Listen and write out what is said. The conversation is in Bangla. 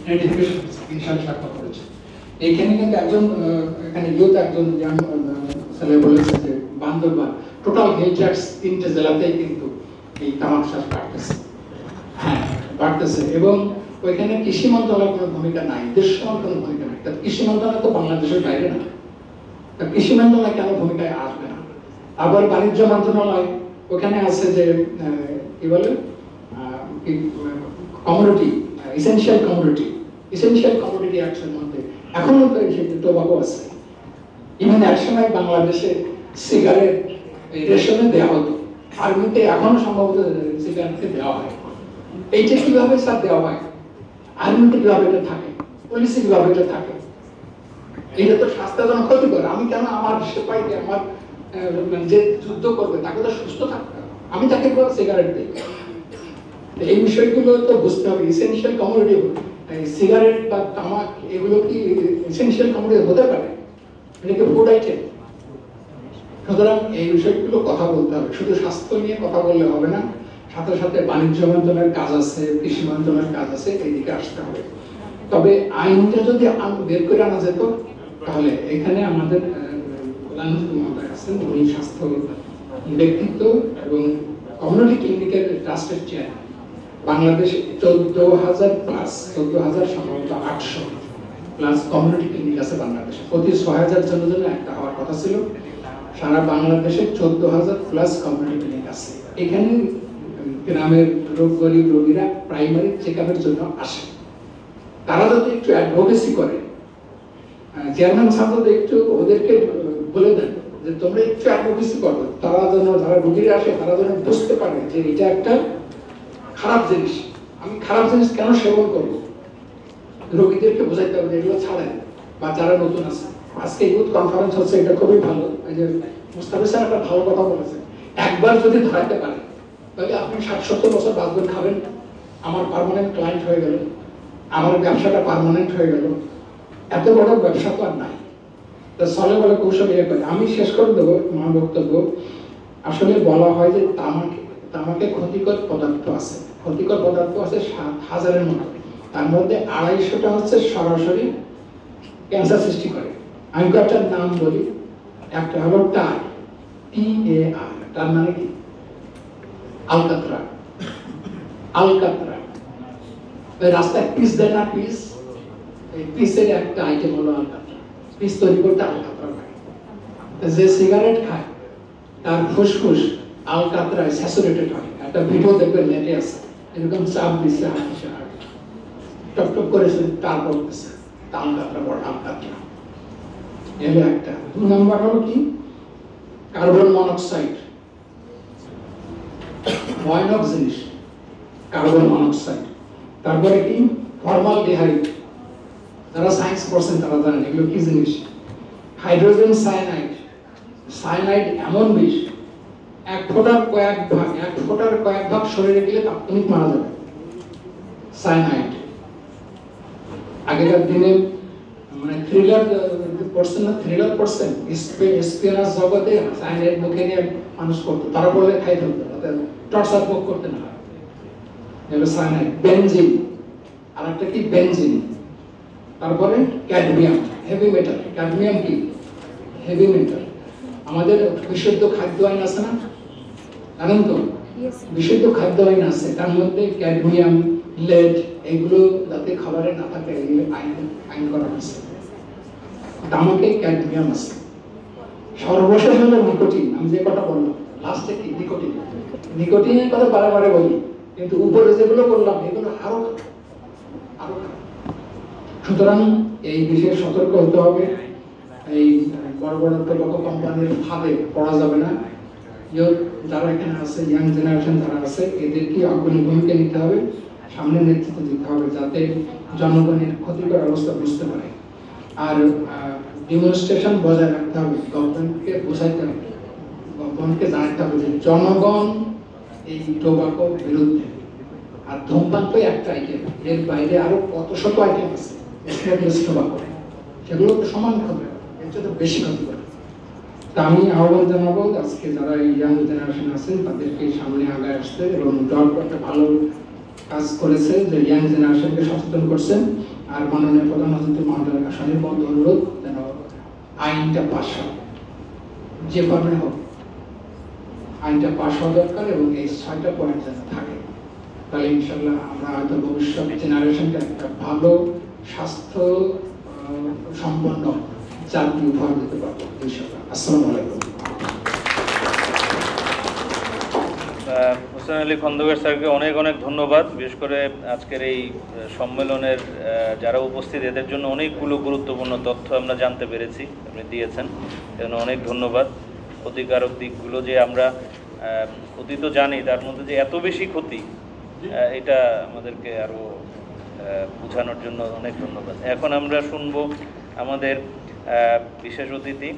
আইডেন্টিফিকেশন 3 সালে স্বাক্ষর করেছে। এইখানে কিন্তু একজন এখানে ইউথ একজন ছেলে বলেছে যে বান্দরবান টোটাল হেলথ 3টে জেলাতেই কিন্তু এই তামাক শ্বাস বাড়তেছে। হ্যাঁ বাড়তেছে, এবং ওইখানে কৃষি মন্ত্রণালয়ের কোনো ভূমিকা নাই, দেশ কোনো ভূমিকা নাই। তা কৃষি মন্ত্রণালয় তো বাংলাদেশের বাইরে না, তা কৃষি মন্ত্রণালয় কেন ভূমিকায় আসবে না? আবার বাণিজ্য মন্ত্রণালয় ওখানে আছে যে কি বলে কমোডিটি এসেনশিয়াল কমোডিটি অ্যাক্টের মধ্যে এখনো তো টোবাকো আছে। ইভেন এক সময় বাংলাদেশে সিগারেট রেশনে দেওয়া হতো, আর্মিতে এখনো সম্ভবত সিগারেটকে দেওয়া হয়। এইটা কিভাবে স্যার দেওয়া হয়? আর্মিতে কিভাবে এটা থাকে, পুলিশে কিভাবে এটা থাকে? এটা তো স্বাস্থ্যের জন্য ক্ষতিকর। আমি কেন আমার সিপাহীকে, আমার যে যুদ্ধ করবে তাকে তো সুস্থ থাকতে হবে, আমি তাকে সিগারেট দিই? এই বিষয়গুলো তো বুঝতে হবে। এসেনশিয়াল কমোডিটি সিগারেট বা তামাক এগুলো কি এসেনশিয়াল কমোডিটি হতে পারে? এটা কি ফুড আইটেম? সুতরাং এই বিষয়গুলো কথা বলতে হবে। শুধু স্বাস্থ্য নিয়ে কথা বললে হবে না, সাথে সাথে বাণিজ্য মন্ত্রণালয়ের কাজ আছে, কৃষি মন্ত্রণালয়ের কাজ আছে, এইদিকে আসতে হবে। তবে আইনটা যদি বের করে আনা যেত তাহলে এখানে আমাদের প্রধানমন্ত্রী মহোদয় আছেন, উনি স্বাস্থ্য ব্যক্তিত্ব এবং কমিউনিটি ক্লিনিকের ট্রাস্টের চেয়ার। বাংলাদেশে 14,000 সম্ভবত 800 প্লাস কমিউনিটি ক্লিনিক আছে বাংলাদেশে। প্রতি 6,000 জনের জন্য একটা হওয়ার কথা ছিল। সারা বাংলাদেশে 14,000 প্লাস কমিউনিটি ক্লিনিক আছে। এখানে গ্রামের গরিব রোগীরা প্রাইমারি চেক আপের জন্য আসে। তারা যদি একটু অ্যাডভোকেসি করে, চেয়ারম্যান সাহেব যদি একটু ওদেরকে বলে দেন যে তোমরা একটু অ্যাডভোকেসি করো, তারা যেন, যারা রোগীরা আসে তারা যেন বুঝতে পারে যে এটা একটা খারাপ জিনিস, আমি খারাপ জিনিস কেন সেবন করবো। রোগীদেরকে বোঝাইতে হবে এগুলো ছাড়েন। বা যারা নতুন আছে, আজকে ইউথ কনফারেন্স হচ্ছে, এটা খুবই ভালো। এই যে মুস্তাফিজ স্যার একটা ভালো কথা বলেছেন, একবার যদি ধরাইতে পারে তাহলে আপনি 60-70 বছর বাঁচবেন, খাবেন। আমার পার্মানেন্ট ক্লায়েন্ট হয়ে গেল, আমার ব্যবসাটা পার্মানেন্ট হয়ে গেল। এত বড় ব্যবসা তো আর নাই। চলে বলে কৌশল ইয়ে করে। আমি শেষ করে দেবো আমার বক্তব্য। আসলে বলা হয় যে তামাকে ক্ষতিকর পদার্থ আছে, 7,000-এর মতো। তার মধ্যে 250টা হচ্ছে সরাসরি ক্যান্সার সৃষ্টি করে। আমি কয়েকটার নাম বলি। একটা হলো টার, TAR, তার মানে কি? আলকাতরা। রাস্তায় পিস দেয় না, পিস, এই পিসের একটা আইটেম হলো আলকাতরা। পিস তৈরি করতে আলকাতরা লাগে। যে সিগারেট খায় তার ফুসফুস আলকাতরায় স্যাচুরেটেড হয়। একটা ভিডিও দেখবেন নেটে আছে, এরকম চাপ দিচ্ছে, টপ করেছে, তার বলতেছে আলকাতরা বড় আলকাতরা। এলো একটা। 2 নম্বর হলো কি? Carbon monoxide. ভয়ানক জিনিস কার্বন মনোক্সাইড। তারপরে কি? ফর্মালডিহাইড। যারা সায়েন্স পড়ছেন তারা জানেন এগুলো কি জিনিস। হাইড্রোজেন সায়ানাইড এমন বিষ, এক ফোঁটার কয়েক ভাগ শরীরে গেলে তাৎক্ষণিক মারা যাবে। সায়ানাইড। আগেকার দিনে মানে থ্রিলার পড়ছেন, স্পিনার জগতে সায়ানাইড মুখে নিয়ে মানুষ করতো, তারা বললে খাই ফেলতো, টর্চার ভোগ করতে না হয়। সায়ানাইড। বেনজিন, আর একটা কি? বেনজিন। তারপরে ক্যাডমিয়াম, হেভি মেটাল। ক্যাডমিয়াম কি? Heavy metal. আমাদের বিশুদ্ধ খাদ্য আইন আছে না, জানেন তো? বিশুদ্ধ খাদ্য আইন আছে, তার মধ্যে ক্যাডমিয়াম, লেড এগুলো যাতে খাবারে না থাকে এগুলো আইন করা হয়েছে। তামাকে ক্যাডমিয়াম আছে। সর্বশেষ হলো নিকোটিন। আমি যে কথা বললাম লাস্টে কি? নিকোটিনের কথা বারে বলি, কিন্তু উপরে যেগুলো বললাম এগুলো আরো। সুতরাং এই বিষয়ে সতর্ক হতে হবে। এই বড় টোবাকো কোম্পানির ফাঁদে পড়া যাবে না। যারা এখানে আছে, ইয়াং জেনারেশন যারা আছে, এদেরকে অগ্রণী ভূমিকা নিতে হবে, সামনে নেতৃত্ব দিতে হবে, যাতে জনগণের ক্ষতিকর অবস্থা বুঝতে পারে। আর ডেমনস্ট্রেশন বজায় রাখতে হবে, গভর্নমেন্টকে বোঝাইতে হবে, গভর্নমেন্টকে জানাতে হবে যে জনগণ এই টোবাকো বিরুদ্ধে। আর ধূমপান তো একটা আইটেম, এর বাইরে আরো কত শত আইটেম আছে স্মোকলেস টোবাকো, সেগুলো তো সমান ক্ষতি, এর চেয়ে বেশি ক্ষতি করে। তা আমি আহ্বান জানাবো আজকে যারা ইয়াং জেনারেশন আছেন তাদেরকে সামনে আগায় আসতে এবং একটা ভালো কাজ করেছে, যে ইয়াং জেনারেশনকে সচেতন করছেন। আর মাননীয় প্রধান অতিথি মহোদয়ের কাছে নির্মম অনুরোধ যেন আইনটা পাশ হয়, যেভাবে হোক আইনটা পাশ হওয়া দরকার এবং এই 6টা পয়েন্ট যেন থাকে। তাহলে ইনশাল্লাহ আমরা হয়তো ভবিষ্যৎ জেনারেশনকে একটা ভালো স্বাস্থ্য সম্পন্ন জাতি উপহার দিতে পারবো ইনশাল্লাহ। আসসালামু আলাইকুম। হোসেন আলী খন্দকার স্যারকে অনেক অনেক ধন্যবাদ। বিশেষ করে আজকের এই সম্মেলনের যারা উপস্থিত, এদের জন্য অনেকগুলো গুরুত্বপূর্ণ তথ্য আমরা জানতে পেরেছি, আপনি দিয়েছেন, এজন্য অনেক ধন্যবাদ। ক্ষতিকারক দিকগুলো যে আমরা ক্ষতি তো জানি, তার মধ্যে যে এত বেশি ক্ষতি, এটা আমাদেরকে আরও বোঝানোর জন্য অনেক ধন্যবাদ। এখন আমরা শুনবো আমাদের বিশেষ অতিথি